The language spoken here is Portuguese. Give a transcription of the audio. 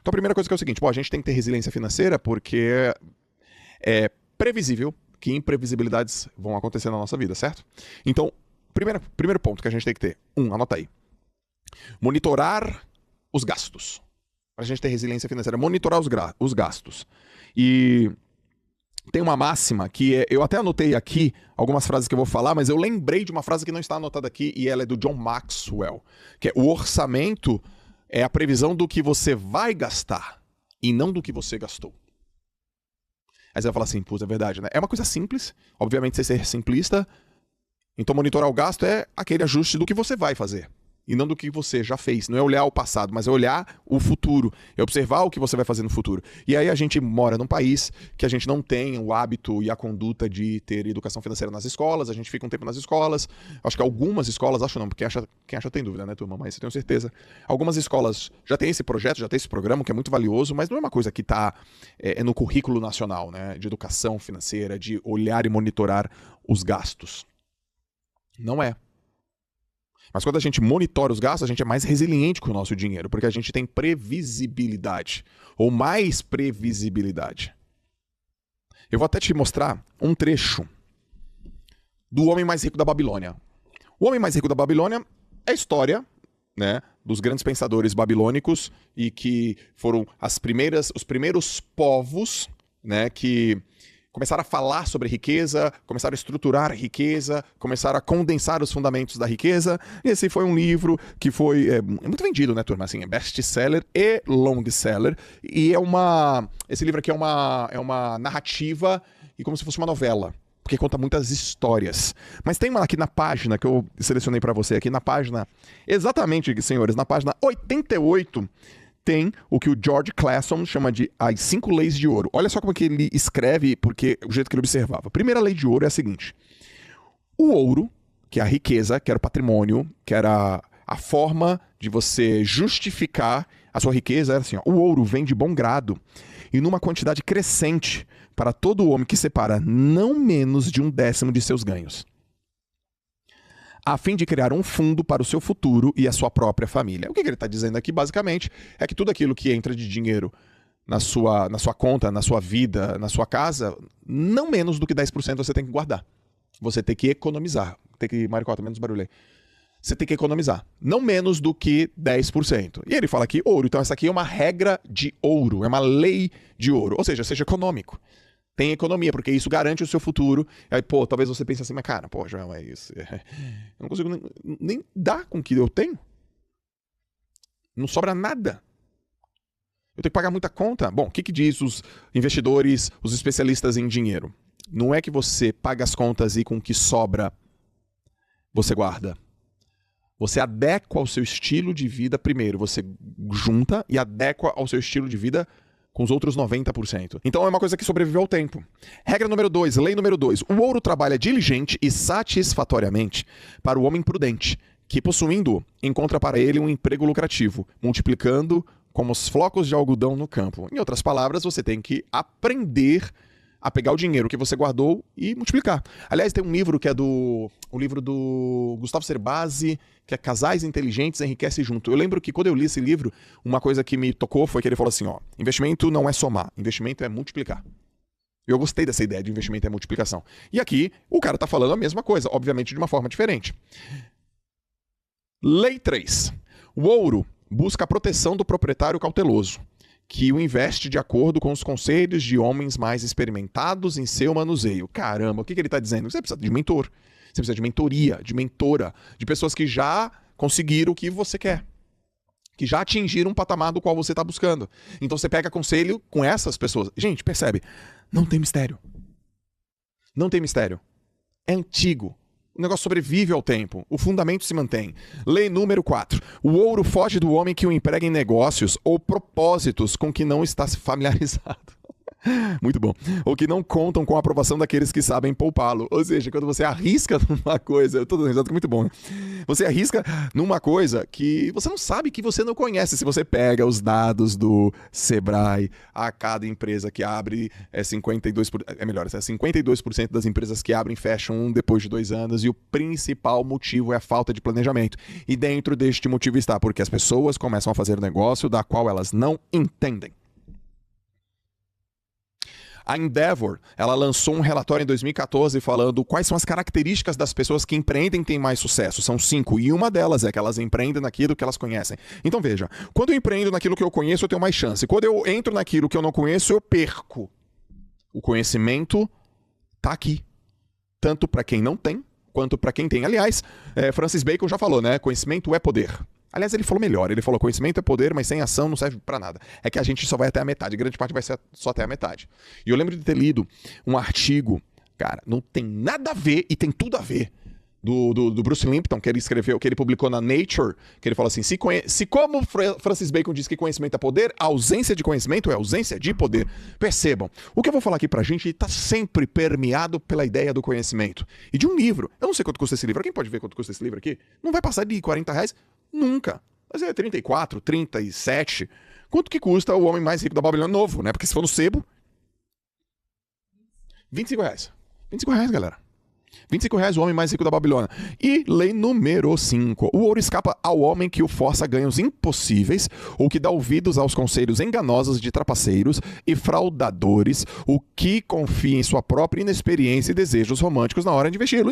Então a primeira coisa que é o seguinte, a gente tem que ter resiliência financeira porque é previsível que imprevisibilidades vão acontecer na nossa vida, certo? Então, primeiro ponto que a gente tem que ter, anota aí. Monitorar os gastos. Para a gente ter resiliência financeira, monitorar os gastos. E tem uma máxima que eu até anotei aqui algumas frases que eu vou falar, mas eu lembrei de uma frase que não está anotada aqui e ela é do John Maxwell, que é: o orçamento é a previsão do que você vai gastar e não do que você gastou. Aí você vai falar assim, é verdade, né? É uma coisa simples, obviamente você ser simplista, então monitorar o gasto é aquele ajuste do que você vai fazer. E não do que você já fez. Não é olhar o passado, mas é olhar o futuro. É observar o que você vai fazer no futuro. E aí a gente mora num país que a gente não tem o hábito e a conduta de ter educação financeira nas escolas. A gente fica um tempo nas escolas. Acho que algumas escolas, acho não, porque quem acha tem dúvida, né, turma? Mas eu tenho certeza. Algumas escolas já têm esse projeto, já tem esse programa, que é muito valioso, mas não é uma coisa que está no currículo nacional, né? De educação financeira, de olhar e monitorar os gastos. Não é. Mas quando a gente monitora os gastos, a gente é mais resiliente com o nosso dinheiro, porque a gente tem previsibilidade, ou mais previsibilidade. Eu vou até te mostrar um trecho do Homem Mais Rico da Babilônia. O Homem Mais Rico da Babilônia é a história, né, dos grandes pensadores babilônicos e que foram os primeiros povos, né, que começaram a falar sobre riqueza, começaram a estruturar a riqueza, começaram a condensar os fundamentos da riqueza. E esse foi um livro que foi muito vendido, né, turma? Assim, é best-seller e long-seller. E esse livro aqui é uma narrativa e como se fosse uma novela, porque conta muitas histórias. Mas tem uma aqui na página que eu selecionei para você, aqui na página, exatamente, senhores, na página 88, tem o que o George Clason chama de as 5 leis de ouro. Olha só como que ele escreve, porque o jeito que ele observava. A primeira lei de ouro é a seguinte: o ouro, que é a riqueza, que era o patrimônio, que era a forma de você justificar a sua riqueza, era assim, o ouro vem de bom grado e numa quantidade crescente para todo homem que separa não menos de 1/10 de seus ganhos, a fim de criar um fundo para o seu futuro e a sua própria família. O que ele está dizendo aqui, basicamente, é que tudo aquilo que entra de dinheiro na sua conta, na sua vida, na sua casa, não menos do que 10% você tem que guardar. Você tem que economizar. Maricota, menos barulho aí. Você tem que economizar. Não menos do que 10%. E ele fala aqui ouro. Então essa aqui é uma regra de ouro. É uma lei de ouro. Ou seja econômico. Tem economia, porque isso garante o seu futuro. Aí, talvez você pense assim, mas cara, Joel, é isso. Eu não consigo nem dar com o que eu tenho. Não sobra nada. Eu tenho que pagar muita conta. Bom, o que diz os investidores, os especialistas em dinheiro? Não é que você paga as contas e com o que sobra você guarda. Você adequa ao seu estilo de vida primeiro. Você junta e adequa ao seu estilo de vida com os outros 90%. Então é uma coisa que sobreviveu ao tempo. Regra número 2, lei número 2. O ouro trabalha diligente e satisfatoriamente para o homem prudente, que possuindo, encontra para ele um emprego lucrativo, multiplicando como os flocos de algodão no campo. Em outras palavras, você tem que aprender a pegar o dinheiro que você guardou e multiplicar. Aliás, tem um livro que é o livro do Gustavo Cerbasi, que é Casais Inteligentes Enriquecem Junto. Eu lembro que quando eu li esse livro, uma coisa que me tocou foi que ele falou assim, investimento não é somar, investimento é multiplicar. Eu gostei dessa ideia de investimento é multiplicação. E aqui, o cara tá falando a mesma coisa, obviamente de uma forma diferente. Lei 3. O ouro busca a proteção do proprietário cauteloso, que o investe de acordo com os conselhos de homens mais experimentados em seu manuseio. Caramba, o que ele está dizendo? Você precisa de mentor, você precisa de mentoria, de mentora, de pessoas que já conseguiram o que você quer, que já atingiram um patamar do qual você está buscando. Então você pega conselho com essas pessoas. Gente, percebe? Não tem mistério. Não tem mistério. É antigo. O negócio sobrevive ao tempo. O fundamento se mantém. Lei número 4. O ouro foge do homem que o emprega em negócios ou propósitos com que não está familiarizado. Muito bom. Ou que não contam com a aprovação daqueles que sabem poupá-lo. Ou seja, quando você arrisca numa coisa, eu tô dando risada que é muito bom, né? Você arrisca numa coisa que você não sabe, que você não conhece. Se você pega os dados do Sebrae, a cada empresa que abre é 52% das empresas que abrem fecham depois de 2 anos, e o principal motivo é a falta de planejamento. E dentro deste motivo está porque as pessoas começam a fazer negócio da qual elas não entendem. A Endeavor, ela lançou um relatório em 2014 falando quais são as características das pessoas que empreendem e têm mais sucesso. São 5, e uma delas é que elas empreendem naquilo que elas conhecem. Então veja, quando eu empreendo naquilo que eu conheço, eu tenho mais chance. Quando eu entro naquilo que eu não conheço, eu perco. O conhecimento tá aqui, tanto para quem não tem, quanto para quem tem. Aliás, Francis Bacon já falou, né? Conhecimento é poder. Aliás, ele falou melhor. Ele falou: conhecimento é poder, mas sem ação não serve pra nada. É que a gente só vai até a metade. Grande parte vai ser só até a metade. E eu lembro de ter lido um artigo, cara, não tem nada a ver e tem tudo a ver, do Bruce Lipton, que ele escreveu, que ele publicou na Nature, que ele falou assim: se como Francis Bacon diz que conhecimento é poder, a ausência de conhecimento é ausência de poder. Percebam, o que eu vou falar aqui pra gente está sempre permeado pela ideia do conhecimento. E de um livro. Eu não sei quanto custa esse livro. Quem pode ver quanto custa esse livro aqui? Não vai passar de R$40. Nunca. Mas é 34, 37. Quanto que custa O Homem Mais Rico da Babilônia novo, né? Porque se for no sebo, R$25. R$25, galera. R$25, O Homem Mais Rico da Babilônia. E lei número 5. O ouro escapa ao homem que o força a ganhos impossíveis, ou que dá ouvidos aos conselhos enganosos de trapaceiros e fraudadores, o que confia em sua própria inexperiência e desejos românticos na hora de investi-lo.